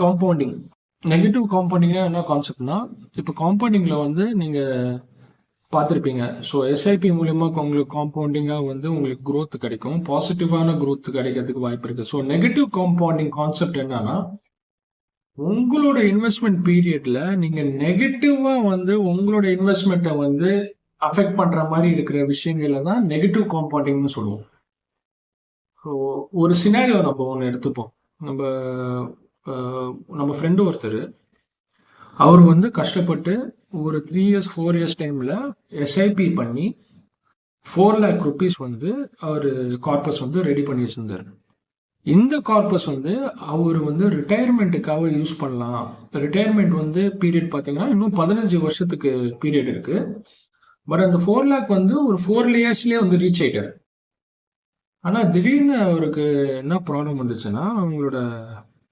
Compounding. Negative காம்பவுண்டிங்னா என்ன கான்செப்ட்னா, இப்போ காம்பவுண்டிங்ல வந்து நீங்க பார்த்துருப்பீங்க. ஸோ எஸ்ஐபி மூலியமா உங்களுக்கு காம்பவுண்டிங்காக வந்து உங்களுக்கு growth கிடைக்கும். பாசிட்டிவான growth கிடைக்கிறதுக்கு வாய்ப்பு இருக்கு. ஸோ நெகட்டிவ் காம்பவுண்டிங் கான்செப்ட் என்னன்னா, உங்களோட இன்வெஸ்ட்மெண்ட் பீரியட்ல நீங்க நெகட்டிவா வந்து உங்களோட இன்வெஸ்ட்மெண்ட்டை வந்து அஃபெக்ட் பண்ற மாதிரி இருக்கிற விஷயங்கள தான் நெகட்டிவ் காம்பவுண்டிங்னு சொல்லுவோம். ஸோ ஒரு சினாரியோ நம்ம ஒன்று எடுத்துப்போம். நம்ம நம்ம ஃப்ரெண்டு ஒருத்தர், அவர் வந்து கஷ்டப்பட்டு ஒரு 3 இயர்ஸ் 4 இயர்ஸ் டைம்ல எஸ்ஐபி பண்ணி 4 lakh rupees வந்து அவர் கார்பஸ் வந்து ரெடி பண்ணி வச்சிருந்தாரு. இந்த கார்பஸ் வந்து அவர் வந்து ரிட்டையர்மெண்ட்டுக்காக யூஸ் பண்ணலாம். ரிட்டையர்மெண்ட் வந்து பீரியட் பார்த்தீங்கன்னா இன்னும் 15 வருஷத்துக்கு பீரியட் இருக்கு. பட் அந்த 4 lakh வந்து ஒரு 4 இயர்ஸ்லயே வந்து ரீச் ஆயிட்டாரு. ஆனா திடீர்னு அவருக்கு என்ன ப்ராப்ளம் வந்துச்சுன்னா, அவங்களோட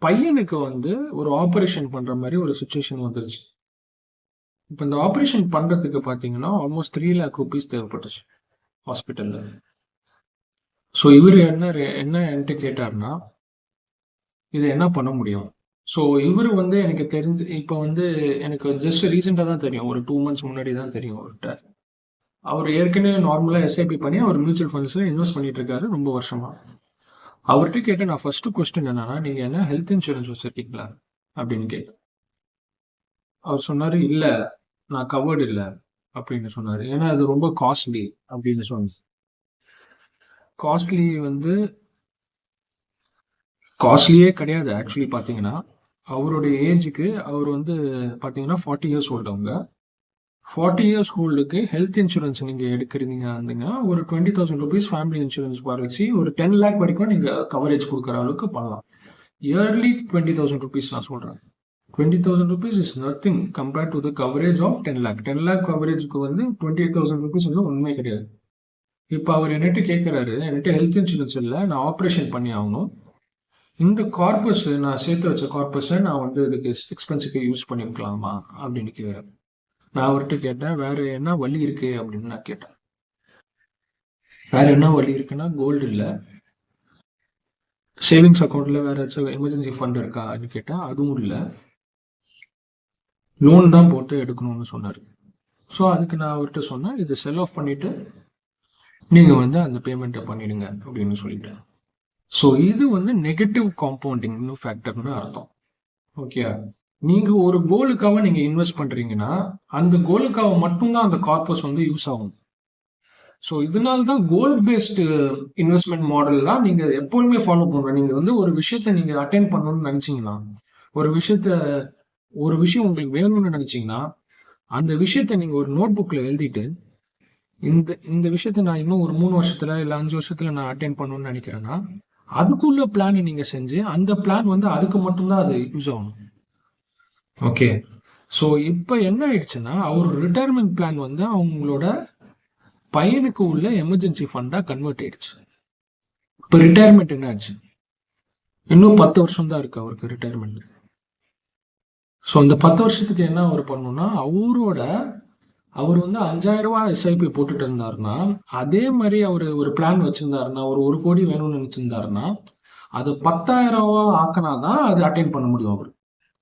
பையனுக்கு வந்து ஒரு ஆபரேஷன் பண்ற மாதிரி ஒரு சுச்சுவேஷன் வந்துருச்சு. இப்போ இந்த ஆபரேஷன் பண்றதுக்கு பார்த்தீங்கன்னா ஆல்மோஸ்ட் 3 lakh rupees தேவைப்பட்டுச்சு ஹாஸ்பிட்டல்ல. ஸோ இவர் என்ன என்கிட்ட கேட்டாருன்னா, இதை என்ன பண்ண முடியும்? ஸோ இவர் வந்து எனக்கு தெரிஞ்சு இப்போ வந்து எனக்கு ஜஸ்ட் ரீசெண்டாக தான் தெரியும், ஒரு 2 months முன்னாடி தான் தெரியும் அவர்கிட்ட. அவர் ஏற்கனவே நார்மலாக எஸ்ஐபி பண்ணி அவர் மியூச்சுவல் ஃபண்ட்ஸில் இன்வெஸ்ட் பண்ணிட்டு இருக்காரு ரொம்ப வருஷமா. அவர்கிட்ட கேட்ட நான் ஃபர்ஸ்ட் கொஸ்டின் என்னன்னா, நீங்க என்ன ஹெல்த் இன்சூரன்ஸ் வச்சிருக்கீங்களா அப்படின்னு கேட்டேன். அவர் சொன்னாரு, இல்ல நான் கவர்டு இல்லை அப்படின்னு சொன்னாரு. ஏன்னா அது ரொம்ப காஸ்ட்லி அப்படின்னு சொன்னார். காஸ்ட்லி வந்து காஸ்ட்லியே கிடையாது. ஆக்சுவலி பார்த்தீங்கன்னா அவருடைய ஏஜுக்கு அவர் வந்து பார்த்தீங்கன்னா 40 years old. அவங்க 40 years oldக்கு ஹெல்த் இன்சூரன்ஸ் நீங்க எடுக்கிறீங்கன்னா ஒரு 20,000 rupees ஃபேமிலி இன்சூரன்ஸ் பாலிசி ஒரு 10 lakh வரைக்கும் நீங்க கவரேஜ் கொடுக்குற அளவுக்கு பண்ணலாம். இயர்லி 20,000 rupees நான் சொல்றேன். 20,000 rupees is nothing compared to the coverage of 10 lakh. 10 lakh கவரேஜுக்கு வந்து 28,000 rupees வந்து ஒன்றுமே கிடையாது. இப்போ அவர் என்கிட்ட கேட்குறாரு, என்கிட்ட ஹெல்த் இன்சூரன்ஸ் இல்லை, நான் ஆப்ரேஷன் பண்ணி ஆகணும், இந்த கார்பஸ் நான் சேர்த்து வச்ச கார்பஸை நான் வந்து இதுக்கு எக்ஸ்பென்ஸுக்கு யூஸ் பண்ணிக்கலாமா அப்படின்னு கேட்குறேன். நான் அவர்கிட்ட கேட்டேன், வேற என்ன வழி இருக்கு அப்படின்னு நான் கேட்டேன். வேற என்ன வழி இருக்குன்னா, கோல்டு இல்லை, சேவிங்ஸ் அக்கௌண்ட்ல வேற ஏதாச்சும் எமர்ஜென்சி ஃபண்ட் இருக்கா அப்படின்னு கேட்டா அதுவும் இல்லை, லோன் தான் போட்டு எடுக்கணும்னு சொன்னார். ஸோ அதுக்கு நான் அவர்கிட்ட சொன்னேன், இது செல் ஆஃப் பண்ணிட்டு நீங்கள் வந்து அந்த பேமெண்ட்டை பண்ணிடுங்க அப்படின்னு சொல்லிட்டேன். ஸோ இது வந்து நெகட்டிவ் காம்பவுண்டிங் ஃபேக்டர்னு அர்த்தம். ஓகே, நீங்க ஒரு கோலுக்காக நீங்க இன்வெஸ்ட் பண்றீங்கன்னா அந்த கோலுக்காக மட்டும்தான் அந்த கார்பஸ் வந்து யூஸ் ஆகும். ஸோ இதனால தான் கோல் பேஸ்டு இன்வெஸ்ட்மெண்ட் மாடல்லாம் நீங்க எப்பவுமே ஃபாலோ பண்ணுங்க. நீங்க வந்து ஒரு விஷயத்த நீங்க அட்டைன் பண்ணணும்னு நினைச்சீங்கன்னா, ஒரு விஷயம் உங்களுக்கு வேணும்னு நினைச்சீங்கன்னா, அந்த விஷயத்த நீங்க ஒரு நோட் புக்ல எழுதிட்டு, இந்த விஷயத்த நான் இன்னும் ஒரு 3 வருஷத்துல இல்ல 5 வருஷத்துல நான் அட்டைன் பண்ணணும்னு நினைக்கிறேன்னா, அதுக்குள்ள பிளான் நீங்க செஞ்சு அந்த பிளான் வந்து அதுக்கு மட்டும்தான் அது யூஸ் ஆகணும். ஓகே, ஸோ இப்போ என்ன ஆயிடுச்சுன்னா, அவர் ரிட்டையர்மெண்ட் பிளான் வந்து அவங்களோட பையனுக்கு உள்ள எமர்ஜென்சி ஃபண்டா கன்வெர்ட் ஆயிடுச்சு. இப்போ ரிட்டையர்மெண்ட் என்ன ஆச்சு, இன்னும் 10 வருஷம் தான் இருக்கு அவருக்கு ரிட்டையர்மெண்ட். ஸோ அந்த 10 வருஷத்துக்கு என்ன அவர் பண்ணணும்னா, அவர் வந்து 5,000 ரூபாய் எஸ்ஐபி போட்டுட்டு இருந்தாருன்னா, அதே மாதிரி அவர் ஒரு பிளான் வச்சிருந்தாருன்னா, ஒரு 1 கோடி வேணும்னு நினைச்சிருந்தாருன்னா, அது 10,000 ரூபா ஆக்கினாதான் அது அட்டைன் பண்ண முடியும் அவர்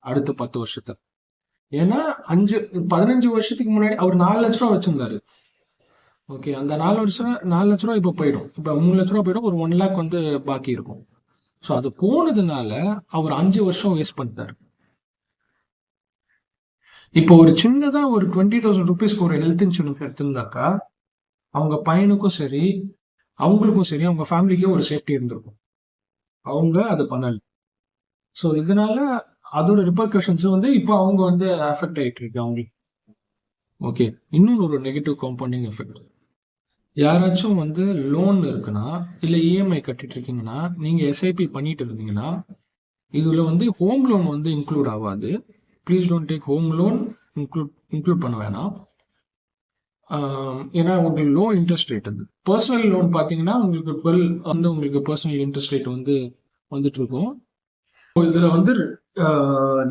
அடுத்த 10 வருஷத்தை. ஏன்னா 15 வருஷத்துக்கு முன்னாடி அவர் 4 லட்ச ரூபா வச்சிருந்தாரு. ஓகே, அந்த 4 லட்ச ரூபா இப்போ போயிடும். இப்போ 3 லட்ச ரூபா போயிடும், ஒரு 1 lakh வந்து பாக்கி இருக்கும். ஸோ அது போனதுனால அவர் 5 வருஷம் வேஸ்ட் பண்ணிட்டாரு. இப்போ ஒரு சின்னதா ஒரு 20,000 rupees ஒரு ஹெல்த் இன்சூரன்ஸ் எடுத்திருந்தாக்கா, அவங்க பையனுக்கும் சரி அவங்களுக்கும் சரி அவங்க ஃபேமிலிக்கே ஒரு சேஃப்டி இருந்திருக்கும். அவங்க அது பண்ணல. ஸோ இதனால அதோட ரிப்பர்கஷன்ஸ் வந்து இப்போ அவங்க வந்து அஃபெக்ட் ஆயிட்டு இருக்கு அவங்களுக்கு. ஓகே, இன்னொன்று ஒரு நெகட்டிவ் காம்பவுண்டிங் எஃபெக்ட். யாராச்சும் வந்து லோன் இருக்குன்னா இல்லை இஎம்ஐ கட்டிட்டு இருக்கீங்கன்னா, நீங்கள் எஸ்ஐபி பண்ணிட்டு இருந்தீங்கன்னா, இதில் வந்து ஹோம் லோன் வந்து இன்க்ளூட் ஆகாது. Please don't take home loan, include பண்ண வேணாம். ஏன்னா உங்களுக்கு லோ இன்ட்ரெஸ்ட் ரேட் அது. பர்சனல் லோன் பார்த்தீங்கன்னா உங்களுக்கு 12 வந்து உங்களுக்கு பர்சனல் இன்ட்ரெஸ்ட் ரேட் வந்து வந்துட்டு இருக்கும். இதில் வந்து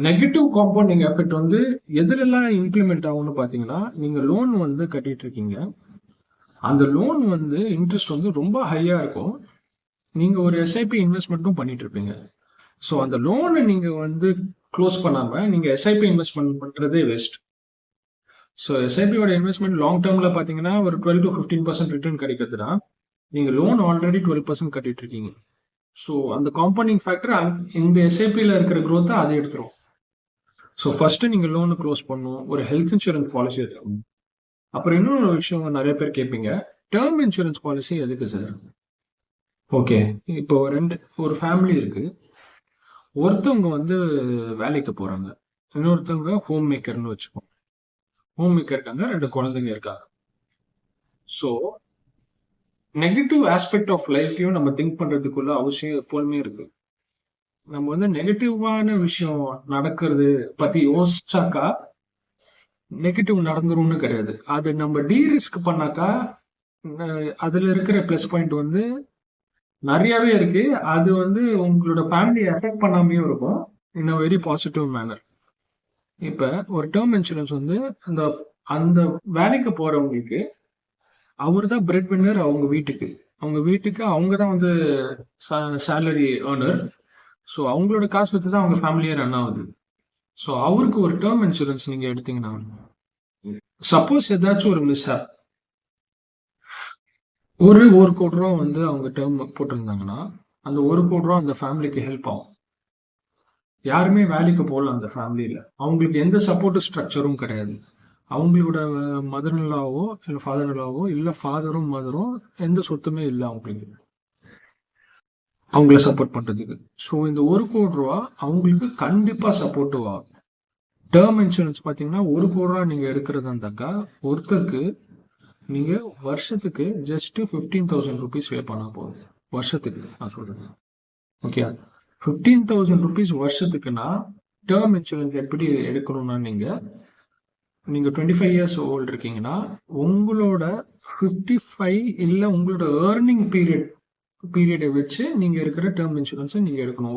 நெகட்டிவ் காம்பவுண்டிங் எஃபெக்ட் வந்து எதுலெல்லாம் இம்ப்ளிமெண்ட் ஆகும்னு பார்த்தீங்கன்னா, நீங்கள் லோன் வந்து கட்டிட்டு இருக்கீங்க, அந்த லோன் வந்து இன்ட்ரெஸ்ட் வந்து ரொம்ப ஹையாக இருக்கும். நீங்கள் ஒரு எஸ்ஐபி இன்வெஸ்ட்மெண்ட்டும் பண்ணிட்டு இருப்பீங்க. ஸோ அந்த லோனை நீங்கள் வந்து க்ளோஸ் பண்ணாம நீங்க எஸ்ஐபி இன்வெஸ்ட்மெண்ட் பண்றதே வேஸ்ட். ஸோ எஸ்ஐபியோட இன்வெஸ்ட்மெண்ட் லாங் டேர்ம்ல பாத்தீங்கன்னா ஒரு 12 to 15% ரிட்டர்ன் கிடைக்கிறதுனா நீங்க லோன் ஆல்ரெடி 12% கட்டிட்டு இருக்கீங்க. ஸோ அந்த காம்பவுண்டிங் ஃபேக்டர் இந்த எஸ்ஐபியில் இருக்கிற growth அதை எடுத்துரும். ஸோ ஃபர்ஸ்ட் நீங்க லோனு க்ளோஸ் பண்ணணும், ஒரு ஹெல்த் இன்சூரன்ஸ் பாலிசி எடுத்துக்கணும். அப்புறம் இன்னொரு விஷயம் நிறைய பேர் கேட்பீங்க, டேர்ம் இன்சூரன்ஸ் பாலிசி எதுக்கு சார்? ஓகே, இப்போ ஒரு ஃபேமிலி இருக்கு. ஒருத்தவங்க வந்து வேலைக்கு போறாங்க, இன்னொருத்தவங்க ஹோம் மேக்கர்னு வச்சுப்போம். ஹோம் மேக்கர் இருக்காங்க, 2 குழந்தைங்க இருக்காங்க. ஸோ நெகட்டிவ் ஆஸ்பெக்ட் ஆஃப் லைஃபையும் நம்ம திங்க் பண்றதுக்குள்ள அவசியம் எப்போதுமே இருக்கு. நம்ம வந்து நெகட்டிவான விஷயம் நடக்கிறது பத்தி யோசிச்சாக்கா நெகட்டிவ் நடந்துரும்னு கிடையாது. அது நம்ம டீரிஸ்க் பண்ணாக்கா அதுல இருக்கிற பிளஸ் பாயிண்ட் வந்து நிறையவே இருக்கு. அது வந்து உங்களோட ஃபேமிலி அஃபெக்ட் பண்ணாமையும் இருக்கும் இன் அ வெரி பாசிட்டிவ் மேனர். இப்ப ஒரு டேர்ம் இன்சூரன்ஸ் வந்து அந்த அந்த வேலைக்கு போறவங்களுக்கு அவர் தான் பிரெட் வின்னர். அவங்க வீட்டுக்கு அவங்க தான் வந்து சேலரி ஏர்னர். ஸோ அவங்களோட காசு வச்சு தான் அவங்க ஃபேமிலியே ரன் ஆகுது. ஸோ அவருக்கு ஒரு டேர்ம் இன்சூரன்ஸ் நீங்க எடுத்தீங்கன்னா, சப்போஸ் ஏதாச்சும் ஒரு மிஸ்ஹேப், ஒரு கோடி ரூபா வந்து அவங்க டேர்ம் போட்டிருந்தாங்கன்னா அந்த 1 கோடி ரூபா அந்த ஃபேமிலிக்கு ஹெல்ப் ஆகும். யாருமே வேலைக்கு போகல அந்த ஃபேமிலியில, அவங்களுக்கு எந்த சப்போர்ட் ஸ்ட்ரக்சரும் கிடையாது. அவங்களோட மதர்லாவோ இல்லை ஃபாதர்லாவோ இல்லை ஃபாதரும் மதரும் எந்த சொத்துமே இல்லை அவங்களுக்கு அவங்கள சப்போர்ட் பண்றதுக்கு. ஸோ இந்த 1 கோடி ரூபா அவங்களுக்கு கண்டிப்பா சப்போர்ட்டிவ் ஆகும். டேர்ம் இன்சூரன்ஸ் பார்த்தீங்கன்னா 1 கோடி ரூபா நீங்க எடுக்கிறதா இருந்தாக்கா ஒருத்தருக்கு நீங்க வருஷத்துக்கு ஜஸ்ட் 15,000 rupees பே பண்ணா போதும். வருஷத்துக்கு நான் சொல்றேன். ஓகே, 15,000 rupees வருஷத்துக்குன்னா டேர்ம் இன்சூரன்ஸ் எப்படி எடுக்கணும்னா நீங்க 25 years ஓல்டு இருக்கீங்கன்னா உங்களோட 55 இல்ல உங்களோட ஏர்னிங் பீரியடை வச்சு நீங்க இருக்கிற டேர்ம் இன்சூரன்ஸை நீங்க எடுக்கணும்.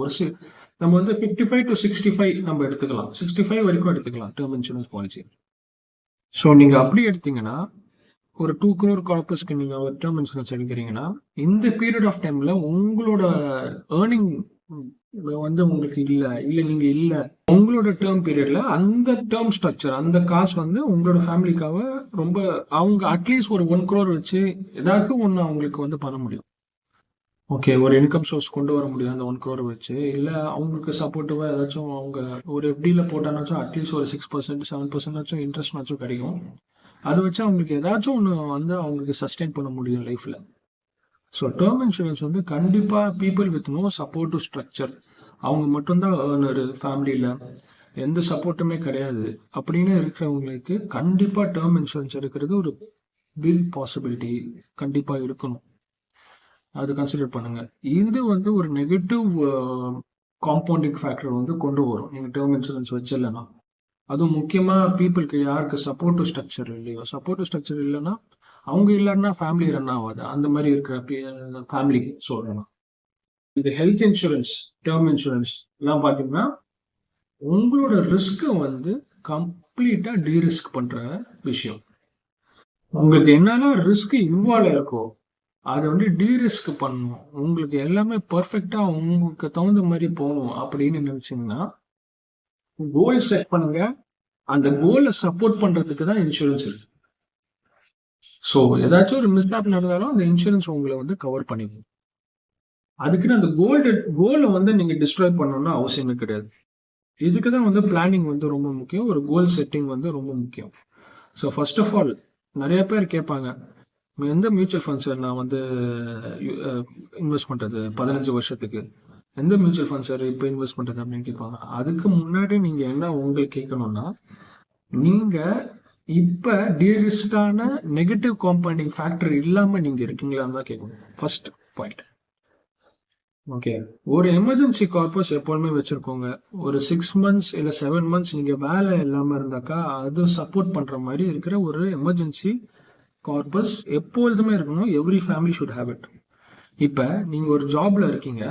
நம்ம வந்து 55 to 65 நம்ம எடுத்துக்கலாம், 65 வரைக்கும் எடுத்துக்கலாம் டேர்ம் இன்சூரன்ஸ் பாலிசி. ஸோ நீங்க அப்படி எடுத்தீங்கன்னா ஒரு 2 crore கார்பஸ்க்கு நீங்க ஒரு டேர்ம் இன்சூரன்ஸ் எடுக்கிறீங்கன்னா இந்த பீரியட் ஆஃப் டைம்ல உங்களோட ஏர்னிங் வந்து உங்களுக்கு நீங்க உங்களோட டேர்ம் பீரியட்ல அந்த டேர்ம் ஸ்ட்ரக்சர் அந்த காசு வந்து உங்களோட ஃபேமிலிக்காக ரொம்ப அவங்க அட்லீஸ்ட் ஒரு 1 crore வச்சு ஏதாச்சும் ஒன்று அவங்களுக்கு வந்து பண்ண முடியும். ஓகே, ஒரு இன்கம் சோர்ஸ் கொண்டு வர முடியும் அந்த 1 crore வச்சு. இல்ல அவங்களுக்கு சப்போர்ட்டிவா ஏதாச்சும் அவங்க ஒரு எஃப்டில போட்டானாச்சும் அட்லீஸ்ட் ஒரு 6% 7% இன்ட்ரெஸ்ட்னாச்சும் கிடைக்கும். அதை வச்சு அவங்களுக்கு ஏதாச்சும் ஒன்று வந்து அவங்களுக்கு சஸ்டெயின் பண்ண முடியும் லைஃப்ல. ஸோ டேர்ம் இன்சூரன்ஸ் வந்து கண்டிப்பா people with no supportive structure, அவங்க மட்டும்தான் ஏர்னர், ஃபேமிலியில எந்த சப்போர்ட்டுமே கிடையாது அப்படின்னு இருக்கிறவங்களுக்கு கண்டிப்பா டேர்ம் இன்சூரன்ஸ் எடுக்கிறது ஒரு பிக் பாசிபிலிட்டி கண்டிப்பா இருக்கணும். அது கன்சிடர் பண்ணுங்க. இது வந்து ஒரு நெகட்டிவ் காம்பவுண்டிங் ஃபேக்டர் வந்து கொண்டு வரும் நீங்க டேர்ம் இன்சூரன்ஸ் வச்சிடலன்னா. அதுவும் முக்கியமா பீப்புளுக்கு யாருக்கு சப்போர்ட்டிவ் ஸ்ட்ரக்சர் இல்லையோ, சப்போர்ட்டிவ் ஸ்ட்ரக்சர் இல்லைன்னா அவங்க இல்லைன்னா ஃபேமிலி ரன் ஆகாது. அந்த மாதிரி இருக்கிற ஃபேமிலிக்கு சொல்லணும். இந்த ஹெல்த் இன்சூரன்ஸ், டேர்ம் இன்சூரன்ஸ் எல்லாம் பாத்தீங்கன்னா உங்களோட ரிஸ்கை வந்து கம்ப்ளீட்டா டீரிஸ்க் பண்ற விஷயம். உங்களுக்கு என்னென்ன ரிஸ்க் இன்வால்வ் இருக்கோ அதை வந்து டீரிஸ்க் பண்ணணும். உங்களுக்கு எல்லாமே பர்ஃபெக்டா உங்களுக்கு தகுந்த மாதிரி போகணும் அப்படின்னு நினைச்சீங்கன்னா கோல் செட் பண்ணுங்க. அந்த கோலை சப்போர்ட் பண்றதுக்கு தான் இன்சூரன்ஸ் இருக்கு. ஸோ ஏதாச்சும் ஒரு மிஸ்ஹாப் நடந்தாலும் அந்த இன்சூரன்ஸ் உங்களை வந்து கவர் பண்ணிக்கும். அதுக்குன்னு அந்த கோலை வந்து நீங்க டிஸ்ட்ராய் பண்ணணும்னு அவசியமே கிடையாது. இதுக்கு தான் வந்து பிளானிங் வந்து ரொம்ப முக்கியம், ஒரு கோல் செட்டிங் வந்து ரொம்ப முக்கியம். ஸோ ஃபர்ஸ்ட் ஆஃப் ஆல் நிறைய பேர் கேட்பாங்க, எந்த மியூச்சுவல் ஃபண்ட்ஸ் நான் வந்து இன்வெஸ்ட் பண்றது 15 வருஷத்துக்கு, எந்த மியூச்சுவல் ஃபண்ட் சார் இப்போ இன்வெஸ்ட் பண்றது அப்படின்னு கேட்பாங்க. அதுக்கு முன்னாடி நீங்க என்ன உங்களுக்கு கேட்கணும்னா, நீங்க இப்ப டீரிஸ்டான நெகட்டிவ் காம்பவுண்டிங் ஃபேக்டர் இல்லாம நீங்க இருக்கீங்களான்னு தான் கேட்கணும் ஃபர்ஸ்ட் பாயிண்ட். ஓகே, ஒரு எமர்ஜென்சி கார்பஸ் எப்பவுமே வச்சிருக்கோங்க. ஒரு 6 months இல்ல 7 months நீங்க வேலை இல்லாம இருந்தாக்கா அது சப்போர்ட் பண்ற மாதிரி இருக்கிற ஒரு எமர்ஜென்சி கார்பஸ் எப்பொழுதுமே இருக்கணும். Every family should have it. இப்ப நீங்க ஒரு ஜாப்ல இருக்கீங்க,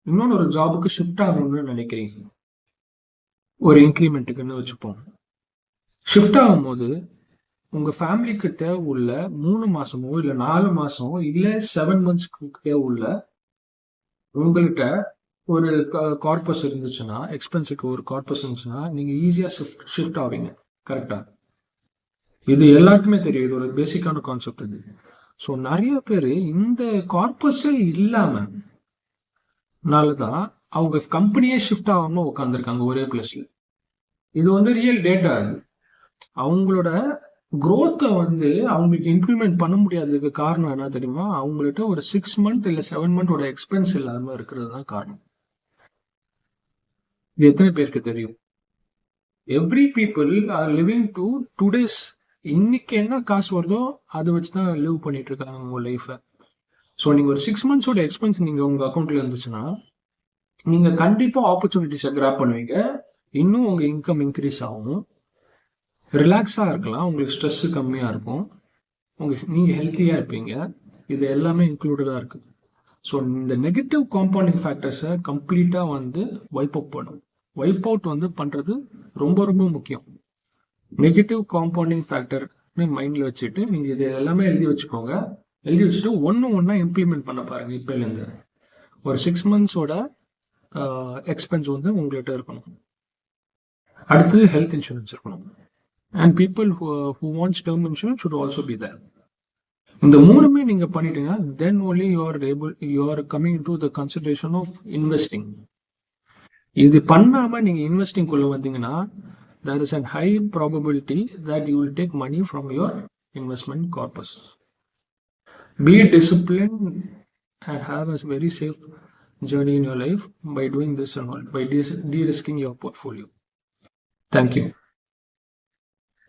இன்னொன்று ஒரு ஜாபுக்கு ஷிஃப்ட் ஆகணும்னு நினைக்கிறீங்க, ஒரு இன்க்ரிமெண்ட்டுக்குன்னு வச்சுப்போம். ஷிஃப்ட் ஆகும்போது உங்க ஃபேமிலிக்கு தேவை உள்ள 3 மாசமோ இல்ல 4 மாசமோ இல்ல 7 months தேவை உள்ள உங்கள்கிட்ட ஒரு கார்பஸ் இருந்துச்சுன்னா, எக்ஸ்பென்ஸுக்கு ஒரு கார்பஸ் இருந்துச்சுன்னா நீங்க ஈஸியா ஷிஃப்ட் ஆவீங்க. கரெக்டா? இது எல்லாருக்குமே தெரியும். இது ஒரு பேசிக்கான கான்செப்ட் இது. ஸோ நிறைய பேர் இந்த கார்பஸே இல்லாமனாலதான் அவங்க கம்பெனியே ஷிஃப்ட் ஆகாம உட்காந்துருக்காங்க ஒரே பிளேஸ்ல. இது வந்து ரியல் டேட்டா. அவங்களோட குரோத்தை வந்து அவங்களுக்கு இம்ப்ளிமெண்ட் பண்ண முடியாததுக்கு காரணம் என்ன தெரியுமா? அவங்கள்ட்ட ஒரு 6 மந்த் இல்ல 7 மந்தோட எக்ஸ்பென்ஸ் இல்லாம இருக்கிறது தான் காரணம். இது எத்தனை பேருக்கு தெரியும்? Every people are living to today's. இன்னைக்கு என்ன காசு வருதோ அதை வச்சுதான் லிவ் பண்ணிட்டு இருக்காங்க உங்க லைஃப. ஸோ நீங்க ஒரு 6 மந்த்ஸோட எக்ஸ்பென்ஸ் நீங்க உங்க அக்கௌண்ட்ல இருந்துச்சுன்னா நீங்க கண்டிப்பா ஆப்பர்ச்சுனிட்டிஸை கிராப் பண்ணுவீங்க. இன்னும் உங்க இன்கம் இன்க்ரீஸ் ஆகும். ரிலாக்ஸா இருக்கலாம். உங்களுக்கு ஸ்ட்ரெஸ் கம்மியா இருக்கும். நீங்க ஹெல்த்தியா இருப்பீங்க. இது எல்லாமே இன்க்ளூடடா இருக்கு. ஸோ இந்த நெகட்டிவ் காம்பவுண்டிங் ஃபேக்டர்ஸை கம்ப்ளீட்டா வந்து வைப் அவுட் பண்ணும். வைப் அவுட் வந்து பண்றது ரொம்ப ரொம்ப முக்கியம். நெகட்டிவ் காம்பவுண்டிங் ஃபேக்டர் மைண்ட்ல வச்சுட்டு நீங்க இது எல்லாமே எழுதி வச்சுக்கோங்க. எழுதி வச்சுட்டு ஒன்னா இம்ப்ளிமெண்ட் பண்ண பாருங்க. இப்பல இருந்து ஒரு 6 மந்த்ஸோட எக்ஸ்பென்ஸ் வந்து உங்கள்கிட்ட இருக்கணும். அடுத்தது ஹெல்த் இன்சூரன்ஸ் இருக்கணும். And people who wants term insurance should also be there. இந்த மூணுமே நீங்க பண்ணிட்டீங்கன்னா தென் only you are coming to the consideration of investing. இது பண்ணாம நீங்க இன்வெஸ்டிங் குள்ள வந்தீங்கன்னா there is a high probability that you will take money from your investment corpus. Be disciplined and have a very safe journey in your life by doing this and all, by de-risking your portfolio. Thank you.